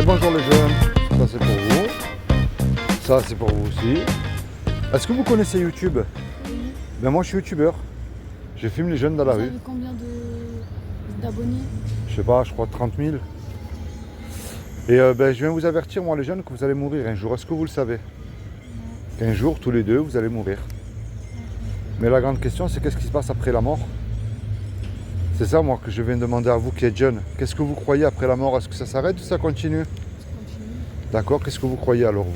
bonjour les jeunes, ça c'est pour vous, ça c'est pour vous aussi. Est-ce que vous connaissez YouTube? Oui. Ben moi je suis youtubeur, je filme les jeunes dans la Vous rue. avez combien d'abonnés? Je sais pas, je crois 30 000. Et je viens vous avertir moi les jeunes que vous allez mourir un jour, est-ce que vous le savez? Qu'un jour tous les deux vous allez mourir. Mais la grande question c'est qu'est-ce qui se passe après la mort? C'est ça moi que je viens demander à vous qui êtes jeunes. Qu'est-ce que vous croyez après la mort? Est-ce que ça s'arrête ou ça continue? Ça continue. D'accord, qu'est-ce que vous croyez alors vous?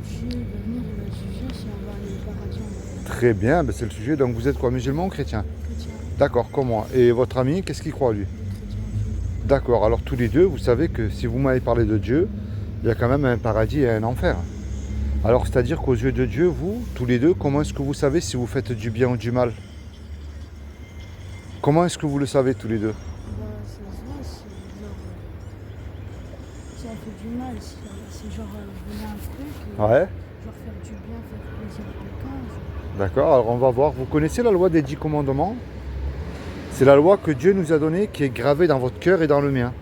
Dieu va venir, il va juger si on va aller au paradis ou en Très bien, ben c'est le sujet. Donc vous êtes quoi, musulman ou chrétien? chrétien. D'accord, comme moi. Et votre ami, qu'est-ce qu'il croit lui? Le chrétien aussi. D'accord, alors tous les deux, vous savez que si vous m'avez parlé de Dieu, il y a quand même un paradis et un enfer. Alors c'est-à-dire qu'aux yeux de Dieu, vous, tous les deux, comment est-ce que vous savez si vous faites du bien ou du mal? Comment est-ce que vous le savez tous les deux? Ça se voit, c'est genre. Si on fait du mal, c'est genre donner un truc, Ouais, genre faire du bien, faire plaisir à quelqu'un. d'accord, alors on va voir. Vous connaissez la loi des 10 commandements? C'est la loi que Dieu nous a donnée, qui est gravée dans votre cœur et dans le mien.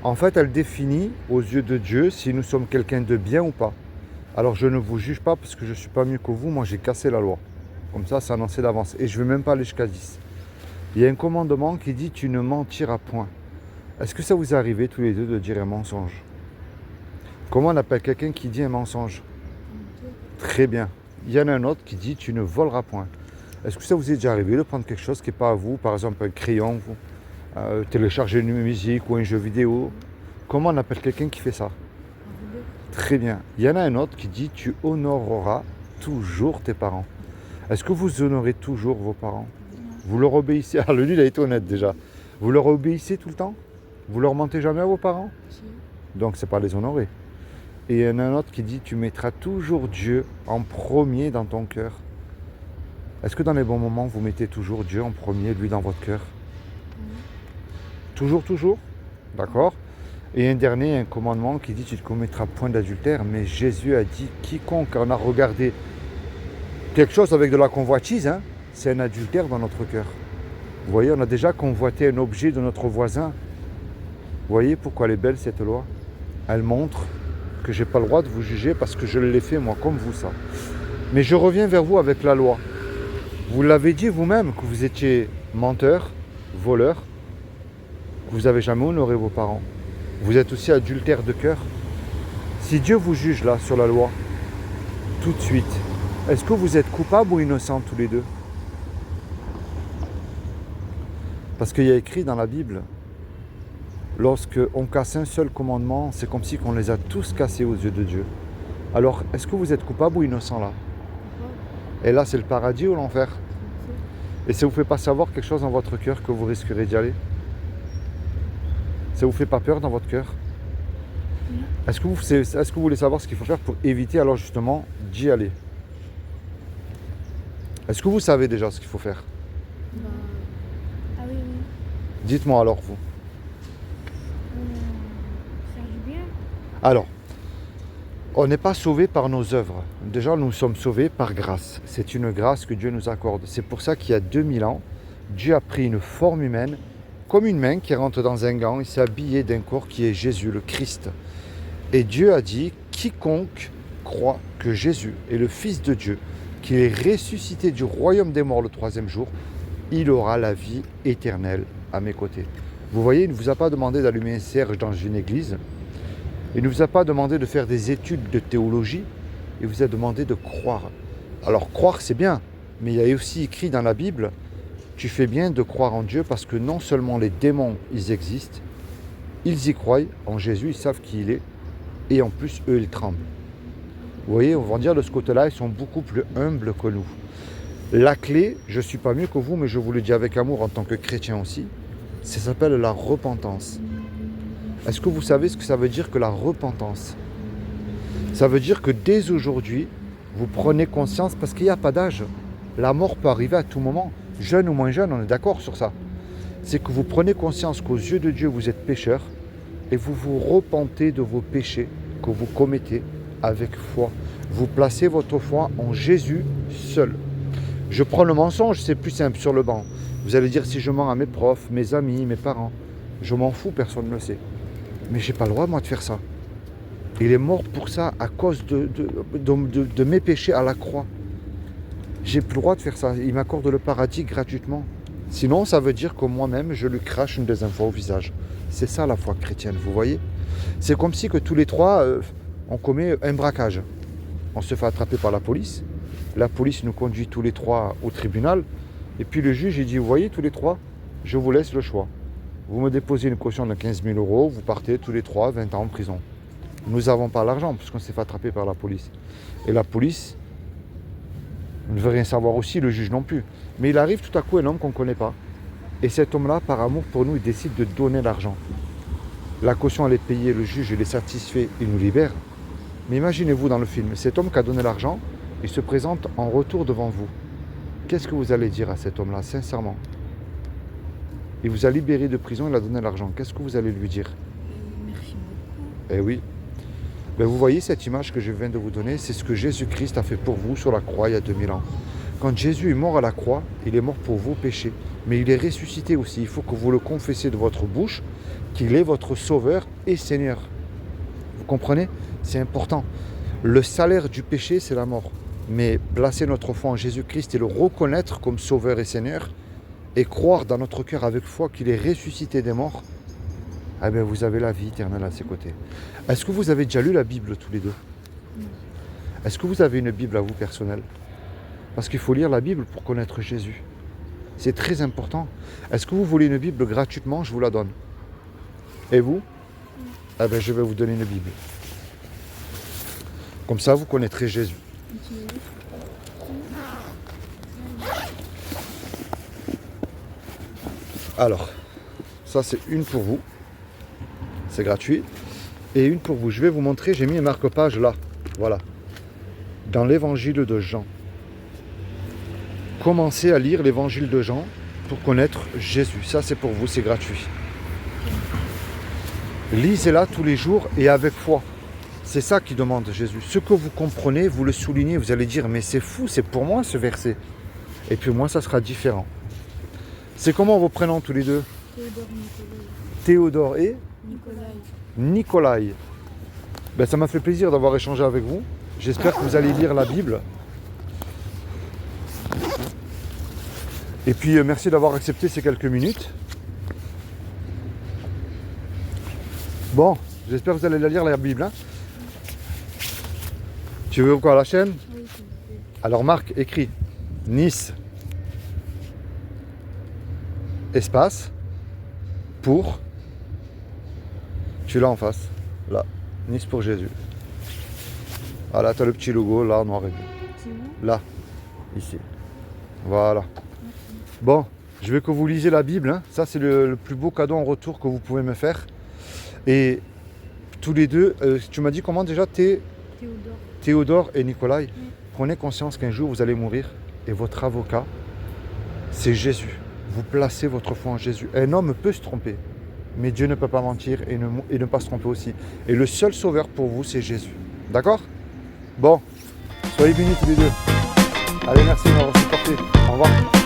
En fait, elle définit aux yeux de Dieu si nous sommes quelqu'un de bien ou pas. Alors je ne vous juge pas parce que je ne suis pas mieux que vous, moi j'ai cassé la loi. Comme ça, c'est annoncé d'avance. Et je ne vais même pas aller jusqu'à 10. Il y a un commandement qui dit tu ne mentiras point. Est-ce que ça vous est arrivé tous les deux de dire un mensonge? Comment on appelle quelqu'un qui dit un mensonge? Très bien. Il y en a un autre qui dit tu ne voleras point. Est-ce que ça vous est déjà arrivé de prendre quelque chose qui n'est pas à vous, par exemple un crayon, télécharger une musique ou un jeu vidéo? Comment on appelle quelqu'un qui fait ça? Très bien. Il y en a un autre qui dit tu honoreras toujours tes parents. Est-ce que vous honorez toujours vos parents? Vous leur obéissez? Ah, lui, il a été honnête déjà. Vous leur obéissez tout le temps? Vous leur mentez jamais à vos parents? Si. Donc c'est pas les honorer. Et il y en a un autre qui dit tu mettras toujours Dieu en premier dans ton cœur. Est-ce que dans les bons moments vous mettez toujours Dieu en premier, lui dans votre cœur? Toujours, toujours? D'accord. Et un dernier, un commandement qui dit tu ne commettras point d'adultère, mais Jésus a dit quiconque en a regardé quelque chose avec de la convoitise, c'est un adultère dans notre cœur. Vous voyez, on a déjà convoité un objet de notre voisin. Vous voyez pourquoi elle est belle cette loi? Elle montre que je n'ai pas le droit de vous juger parce que je l'ai fait moi, comme vous ça. Mais je reviens vers vous avec la loi. Vous l'avez dit vous-même que vous étiez menteur, voleur, que vous n'avez jamais honoré vos parents. Vous êtes aussi adultère de cœur. Si Dieu vous juge là sur la loi, tout de suite, est-ce que vous êtes coupable ou innocent tous les deux? Parce qu'il y a écrit dans la Bible, lorsqu'on casse un seul commandement, c'est comme si on les a tous cassés aux yeux de Dieu. Alors, est-ce que vous êtes coupable ou innocent là? Et là, c'est le paradis ou l'enfer? Et ça ne vous fait pas savoir quelque chose dans votre cœur que vous risquerez d'y aller? Ça vous fait pas peur dans votre cœur? Est-ce que vous voulez savoir ce qu'il faut faire pour éviter alors justement d'y aller? Est-ce que vous savez déjà ce qu'il faut faire? Ah oui, oui. Dites-moi alors vous. Faire du bien. Alors, on n'est pas sauvé par nos œuvres. Déjà, nous sommes sauvés par grâce. C'est une grâce que Dieu nous accorde. C'est pour ça qu'il y a 2000 ans, Dieu a pris une forme humaine, comme une main qui rentre dans un gant. Il s'est habillé d'un corps qui est Jésus, le Christ. Et Dieu a dit, quiconque croit que Jésus est le Fils de Dieu, qu'il est ressuscité du royaume des morts le 3e jour, il aura la vie éternelle à mes côtés. Vous voyez, il ne vous a pas demandé d'allumer un cierge dans une église. Il ne vous a pas demandé de faire des études de théologie. Il vous a demandé de croire. Alors croire c'est bien, mais il y a aussi écrit dans la Bible, tu fais bien de croire en Dieu parce que non seulement les démons, ils existent, ils y croient en Jésus, ils savent qui il est, et en plus eux, ils tremblent. Vous voyez, on va dire de ce côté-là, ils sont beaucoup plus humbles que nous. La clé, je ne suis pas mieux que vous, mais je vous le dis avec amour en tant que chrétien aussi, ça s'appelle la repentance. Est-ce que vous savez ce que ça veut dire que la repentance? Ça veut dire que dès aujourd'hui, vous prenez conscience, parce qu'il n'y a pas d'âge. La mort peut arriver à tout moment, jeune ou moins jeune, on est d'accord sur ça. C'est que vous prenez conscience qu'aux yeux de Dieu, vous êtes pécheur, et vous vous repentez de vos péchés que vous commettez avec foi. Vous placez votre foi en Jésus seul. Je prends le mensonge, c'est plus simple sur le banc. Vous allez dire si je mens à mes profs, mes amis, mes parents. Je m'en fous, personne ne le sait. Mais j'ai pas le droit, moi, de faire ça. Il est mort pour ça à cause de mes péchés à la croix. J'ai plus le droit de faire ça. Il m'accorde le paradis gratuitement. Sinon, ça veut dire que moi-même, je lui crache une deuxième fois au visage. C'est ça la foi chrétienne, vous voyez? C'est comme si que tous les trois, on commet un braquage. On se fait attraper par la police. La police nous conduit tous les trois au tribunal. Et puis le juge, il dit, vous voyez, tous les trois, je vous laisse le choix. Vous me déposez une caution de 15 000 €, vous partez tous les trois 20 ans en prison. Nous n'avons pas l'argent puisqu'on s'est fait attraper par la police. Et la police ne veut rien savoir aussi, le juge non plus. Mais il arrive tout à coup un homme qu'on ne connaît pas. Et cet homme-là, par amour pour nous, il décide de donner l'argent. La caution, elle est payée, le juge, il est satisfait, il nous libère. Mais imaginez-vous dans le film, cet homme qui a donné l'argent, il se présente en retour devant vous. Qu'est-ce que vous allez dire à cet homme-là, sincèrement? Il vous a libéré de prison, il a donné l'argent. Qu'est-ce que vous allez lui dire? Merci beaucoup. Eh oui. Ben vous voyez cette image que je viens de vous donner, c'est ce que Jésus-Christ a fait pour vous sur la croix il y a 2000 ans. Quand Jésus est mort à la croix, il est mort pour vos péchés. Mais il est ressuscité aussi. Il faut que vous le confessiez de votre bouche, qu'il est votre sauveur et Seigneur. Vous comprenez? C'est important. Le salaire du péché, c'est la mort. Mais placer notre foi en Jésus-Christ et le reconnaître comme sauveur et Seigneur, et croire dans notre cœur avec foi qu'il est ressuscité des morts, eh bien vous avez la vie éternelle à ses côtés. Est-ce que vous avez déjà lu la Bible tous les deux? Est-ce que vous avez une Bible à vous personnelle? Parce qu'il faut lire la Bible pour connaître Jésus. C'est très important. Est-ce que vous voulez une Bible gratuitement? Je vous la donne. Et vous? Eh bien je vais vous donner une Bible. Comme ça vous connaîtrez Jésus. Alors, ça c'est une pour vous, c'est gratuit, et une pour vous. Je vais vous montrer, j'ai mis un marque-page là, voilà, dans l'évangile de Jean. Commencez à lire l'évangile de Jean pour connaître Jésus. Ça c'est pour vous, c'est gratuit. Lisez-la tous les jours et avec foi. C'est ça qui demande Jésus. Ce que vous comprenez, vous le soulignez, vous allez dire, mais c'est fou, c'est pour moi ce verset. Et puis moi, ça sera différent. C'est comment vos prénoms tous les deux? Théodore, Nicolas. Théodore et Nicolai. Ben, ça m'a fait plaisir d'avoir échangé avec vous. J'espère que vous allez lire la Bible. Et puis merci d'avoir accepté ces quelques minutes. Bon, j'espère que vous allez la lire la Bible. Hein. Tu veux quoi, la chaîne? Oui, s'il vous plaît. Alors Marc, écrit Nice, espace, pour, tu l'as en face, là, Nice pour Jésus. Voilà, tu as le petit logo, là, noir et blanc. C'est où? Là, ici. Voilà. Bon, je veux que vous lisez la Bible, hein. Ça c'est le plus beau cadeau en retour que vous pouvez me faire. Et tous les deux, tu m'as dit comment déjà? Théodore. Théodore et Nicolai, prenez conscience qu'un jour vous allez mourir et votre avocat, c'est Jésus. Vous placez votre foi en Jésus. Un homme peut se tromper, mais Dieu ne peut pas mentir et ne pas se tromper aussi. Et le seul sauveur pour vous, c'est Jésus. D'accord? Bon, soyez bénis tous les deux. Allez, merci de m'avoir supporté. Au revoir.